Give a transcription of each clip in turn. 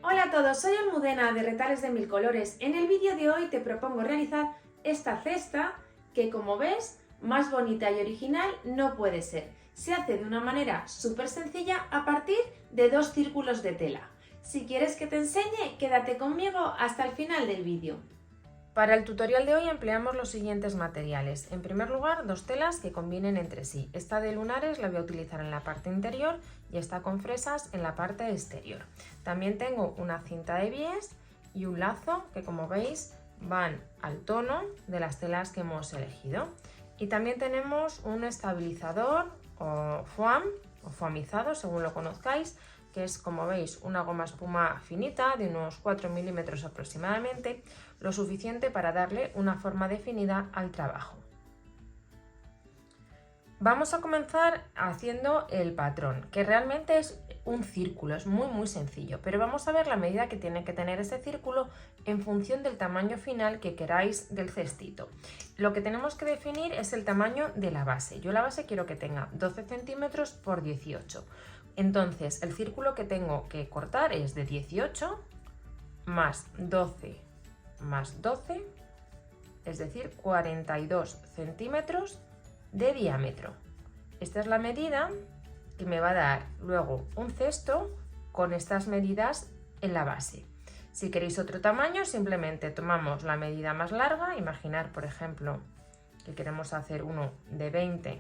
Hola a todos, soy Almudena de Retales de Mil Colores. En el vídeo de hoy te propongo realizar esta cesta que, como ves, más bonita y original no puede ser. Se hace de una manera súper sencilla a partir de 2 círculos de tela. Si quieres que te enseñe, quédate conmigo hasta el final del vídeo. Para el tutorial de hoy empleamos los siguientes materiales. En primer lugar, 2 telas que combinen entre sí. Esta de lunares la voy a utilizar en la parte interior y esta con fresas en la parte exterior. También tengo una cinta de bies y un lazo que, como veis, van al tono de las telas que hemos elegido. Y también tenemos un estabilizador o foam o foamizado, según lo conozcáis, que es, como veis, una goma espuma finita de unos 4 milímetros aproximadamente, lo suficiente para darle una forma definida al trabajo. Vamos a comenzar haciendo el patrón, que realmente es un círculo, es muy sencillo, pero vamos a ver la medida que tiene que tener ese círculo en función del tamaño final que queráis del cestito. Lo que tenemos que definir es el tamaño de la base. Yo la base quiero que tenga 12 centímetros por 18. Entonces el círculo que tengo que cortar es de 18 más 12 más 12, es decir, 42 centímetros de diámetro. Esta es la medida que me va a dar luego un cesto con estas medidas en la base. Si queréis otro tamaño, simplemente tomamos la medida más larga. Imaginar, por ejemplo, que queremos hacer uno de 20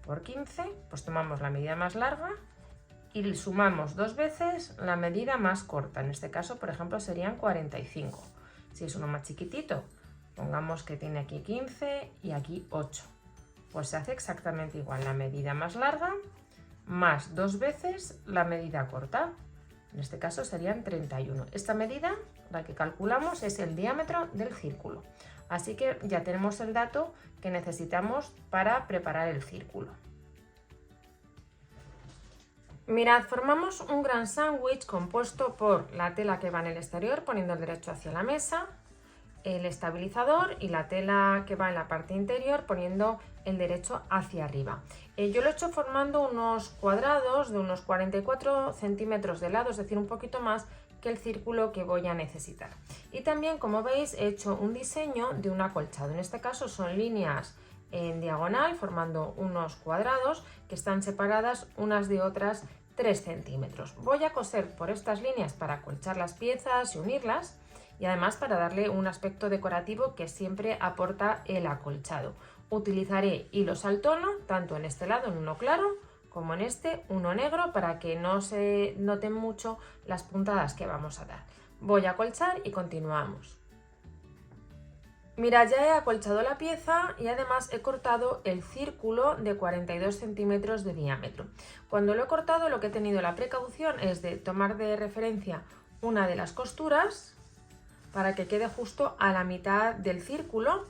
por 15, pues tomamos la medida más larga y sumamos 2 veces la medida más corta. En este caso, por ejemplo, serían 45. Si es uno más chiquitito, pongamos que tiene aquí 15 y aquí 8. Pues se hace exactamente igual, la medida más larga más 2 veces la medida corta. En este caso serían 31. Esta medida, la que calculamos, es el diámetro del círculo. Así que ya tenemos el dato que necesitamos para preparar el círculo. Mirad, formamos un gran sándwich compuesto por la tela que va en el exterior, poniendo el derecho hacia la mesa, el estabilizador y la tela que va en la parte interior, poniendo el derecho hacia arriba. Yo lo he hecho formando unos cuadrados de unos 44 centímetros de lado, es decir, un poquito más que el círculo que voy a necesitar. Y también, como veis, he hecho un diseño de un acolchado. En este caso son líneas en diagonal, formando unos cuadrados que están separadas unas de otras 3 centímetros. Voy a coser por estas líneas para acolchar las piezas y unirlas, y además para darle un aspecto decorativo que siempre aporta el acolchado. Utilizaré hilos al tono, tanto en este lado en uno claro, como en este uno negro, para que no se noten mucho las puntadas que vamos a dar. Voy a acolchar y continuamos. Mira, ya he acolchado la pieza y además he cortado el círculo de 42 centímetros de diámetro. Cuando lo he cortado, lo que he tenido la precaución es de tomar de referencia una de las costuras para que quede justo a la mitad del círculo,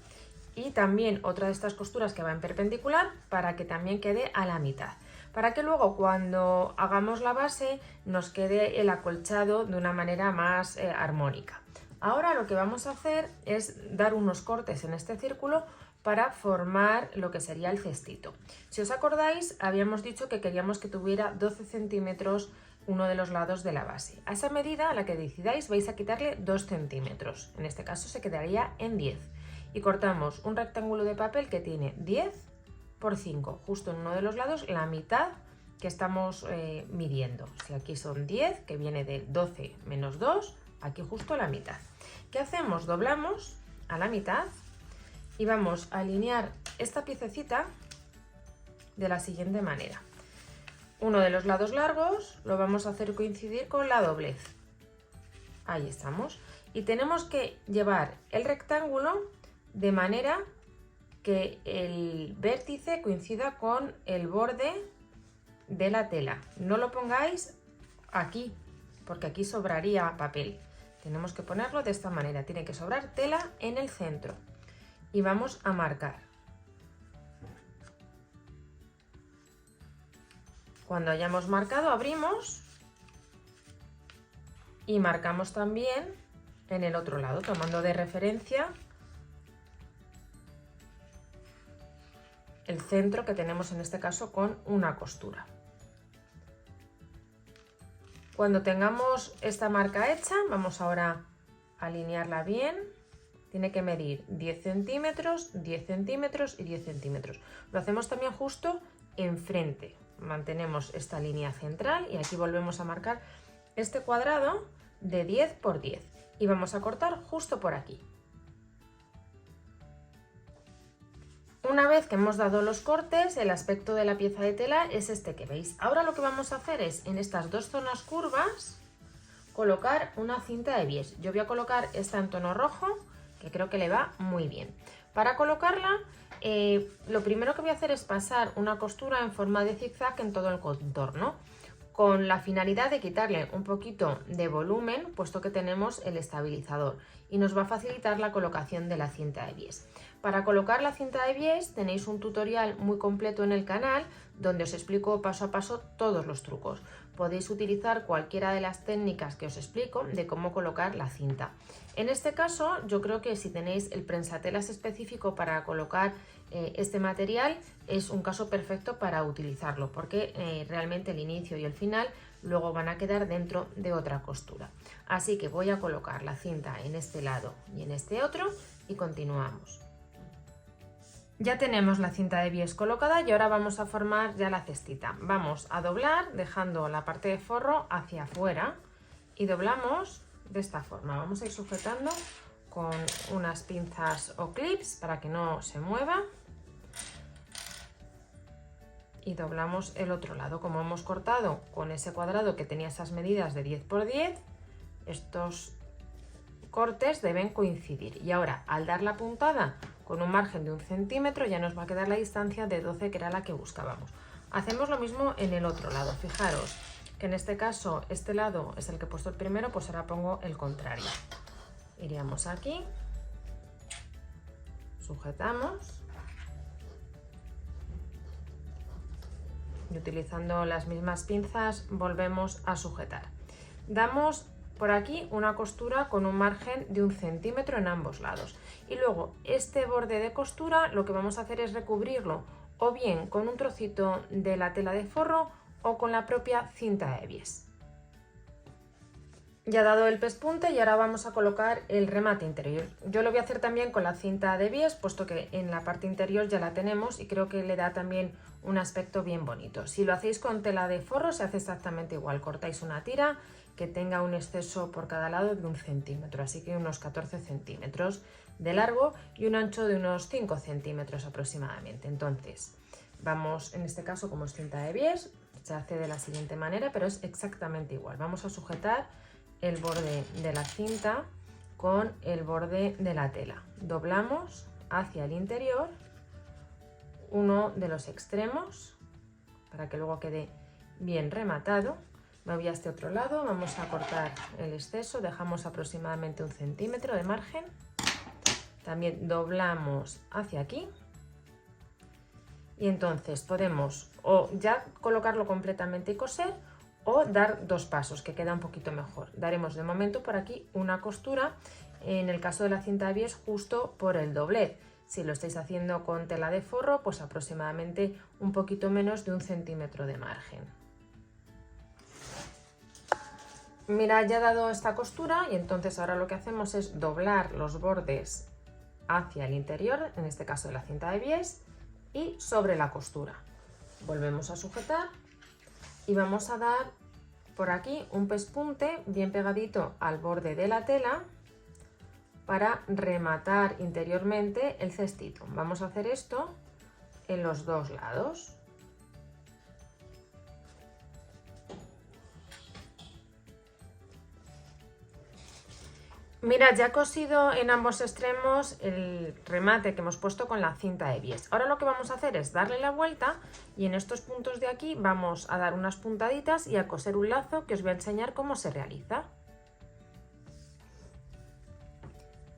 y también otra de estas costuras que va en perpendicular para que también quede a la mitad, para que luego cuando hagamos la base nos quede el acolchado de una manera más armónica. Ahora lo que vamos a hacer es dar unos cortes en este círculo para formar lo que sería el cestito. Si os acordáis, habíamos dicho que queríamos que tuviera 12 centímetros uno de los lados de la base. A esa medida, a la que decidáis, vais a quitarle 2 centímetros. En este caso se quedaría en 10. Y cortamos un rectángulo de papel que tiene 10 por 5, justo en uno de los lados, la mitad que estamos midiendo. Si aquí son 10, que viene de 12 menos 2, aquí justo la mitad. ¿Qué hacemos? Doblamos a la mitad y vamos a alinear esta piececita de la siguiente manera. Uno de los lados largos lo vamos a hacer coincidir con la doblez. Ahí estamos. Y tenemos que llevar el rectángulo de manera que el vértice coincida con el borde de la tela. No lo pongáis aquí, porque aquí sobraría papel. Tenemos que ponerlo de esta manera. Tiene que sobrar tela en el centro. Y vamos a marcar. Cuando hayamos marcado, abrimos y marcamos también en el otro lado, tomando de referencia el centro que tenemos en este caso con una costura. Cuando tengamos esta marca hecha, vamos ahora a alinearla bien. Tiene que medir 10 centímetros, 10 centímetros y 10 centímetros. Lo hacemos también justo enfrente. Mantenemos esta línea central y aquí volvemos a marcar este cuadrado de 10 por 10 y vamos a cortar justo por aquí. Una vez que hemos dado los cortes, el aspecto de la pieza de tela es este que veis. Ahora lo que vamos a hacer es, en estas dos zonas curvas, colocar una cinta de bies. Yo voy a colocar esta en tono rojo, que creo que le va muy bien. Para colocarla, lo primero que voy a hacer es pasar una costura en forma de zigzag en todo el contorno, con la finalidad de quitarle un poquito de volumen, puesto que tenemos el estabilizador, y nos va a facilitar la colocación de la cinta de bies. Para colocar la cinta de bies tenéis un tutorial muy completo en el canal donde os explico paso a paso todos los trucos. Podéis utilizar cualquiera de las técnicas que os explico de cómo colocar la cinta. En este caso yo creo que si tenéis el prensatelas específico para colocar este material es un caso perfecto para utilizarlo, porque realmente el inicio y el final luego van a quedar dentro de otra costura. Así que voy a colocar la cinta en este lado y en este otro y continuamos. Ya tenemos la cinta de bies colocada y ahora vamos a formar ya la cestita. Vamos a doblar dejando la parte de forro hacia afuera y doblamos de esta forma. Vamos a ir sujetando con unas pinzas o clips para que no se mueva. Y doblamos el otro lado. Como hemos cortado con ese cuadrado que tenía esas medidas de 10 por 10, estos cortes deben coincidir. Y ahora, al dar la puntada con un margen de 1 centímetro, ya nos va a quedar la distancia de 12, que era la que buscábamos. Hacemos lo mismo en el otro lado. Fijaros que en este caso este lado es el que he puesto el primero, pues ahora pongo el contrario. Iríamos aquí, sujetamos y utilizando las mismas pinzas volvemos a sujetar. Damos por aquí una costura con un margen de 1 centímetro en ambos lados y luego este borde de costura lo que vamos a hacer es recubrirlo o bien con un trocito de la tela de forro o con la propia cinta de bies. Ya dado el pespunte y ahora vamos a colocar el remate interior. Yo lo voy a hacer también con la cinta de bies, puesto que en la parte interior ya la tenemos y creo que le da también un aspecto bien bonito. Si lo hacéis con tela de forro se hace exactamente igual. Cortáis una tira que tenga un exceso por cada lado de 1 centímetro, así que unos 14 centímetros de largo y un ancho de unos 5 centímetros aproximadamente. Entonces vamos, en este caso como es cinta de bies, se hace de la siguiente manera, pero es exactamente igual. Vamos a sujetar el borde de la cinta con el borde de la tela. Doblamos hacia el interior uno de los extremos para que luego quede bien rematado. Me voy a este otro lado, vamos a cortar el exceso, dejamos aproximadamente 1 centímetro de margen. También doblamos hacia aquí. Y entonces podemos o ya colocarlo completamente y coser o dar dos pasos, que queda un poquito mejor. Daremos de momento por aquí una costura, en el caso de la cinta de bies justo por el doblez. Si lo estáis haciendo con tela de forro, pues aproximadamente un poquito menos de 1 centímetro de margen. Mirad, ya he dado esta costura y entonces ahora lo que hacemos es doblar los bordes hacia el interior, en este caso de la cinta de bies, y sobre la costura. Volvemos a sujetar y vamos a dar por aquí un pespunte bien pegadito al borde de la tela para rematar interiormente el cestito. Vamos a hacer esto en los dos lados. Mirad, ya he cosido en ambos extremos el remate que hemos puesto con la cinta de bies. Ahora lo que vamos a hacer es darle la vuelta y en estos puntos de aquí vamos a dar unas puntaditas y a coser un lazo que os voy a enseñar cómo se realiza.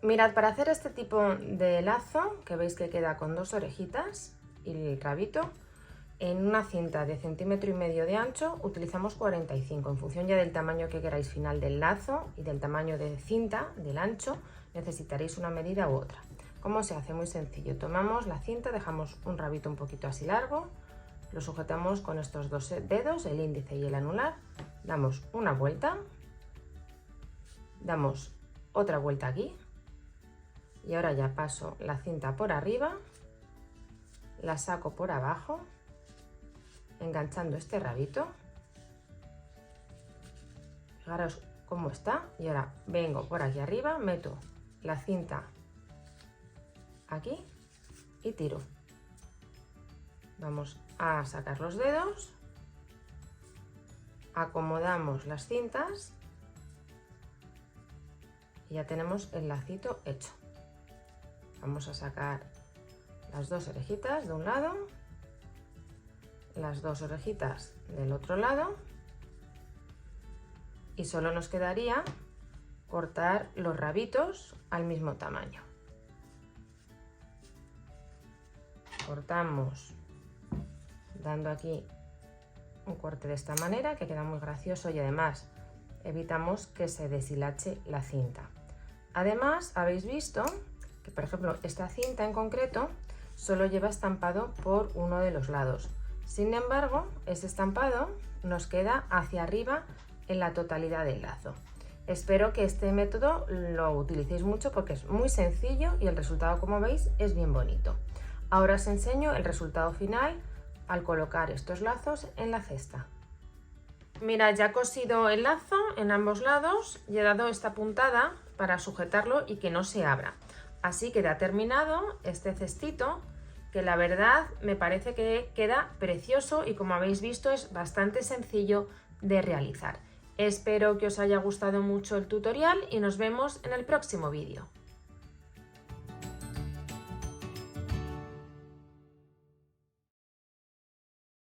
Mirad, para hacer este tipo de lazo, que veis que queda con dos orejitas y el rabito, en una cinta de 1,5 centímetros de ancho utilizamos 45, en función ya del tamaño que queráis final del lazo y del tamaño de cinta, del ancho, necesitaréis una medida u otra. ¿Cómo se hace? Muy sencillo, tomamos la cinta, dejamos un rabito un poquito así largo, lo sujetamos con estos dos dedos, el índice y el anular, damos una vuelta, damos otra vuelta aquí y ahora ya paso la cinta por arriba, la saco por abajo, enganchando este rabito. Fijaros cómo está y ahora vengo por aquí arriba, meto la cinta aquí y tiro. Vamos a sacar los dedos, acomodamos las cintas y ya tenemos el lacito hecho. Vamos a sacar las dos orejitas de un lado, las dos orejitas del otro lado y solo nos quedaría cortar los rabitos al mismo tamaño. Cortamos dando aquí un corte de esta manera que queda muy gracioso y además evitamos que se deshilache la cinta. Además habéis visto que por ejemplo esta cinta en concreto solo lleva estampado por uno de los lados. Sin embargo, ese estampado nos queda hacia arriba en la totalidad del lazo. Espero que este método lo utilicéis mucho porque es muy sencillo y el resultado, como veis, es bien bonito. Ahora os enseño el resultado final al colocar estos lazos en la cesta. Mira, ya he cosido el lazo en ambos lados y he dado esta puntada para sujetarlo y que no se abra. Así queda terminado este cestito, que la verdad me parece que queda precioso y como habéis visto es bastante sencillo de realizar. Espero que os haya gustado mucho el tutorial y nos vemos en el próximo vídeo.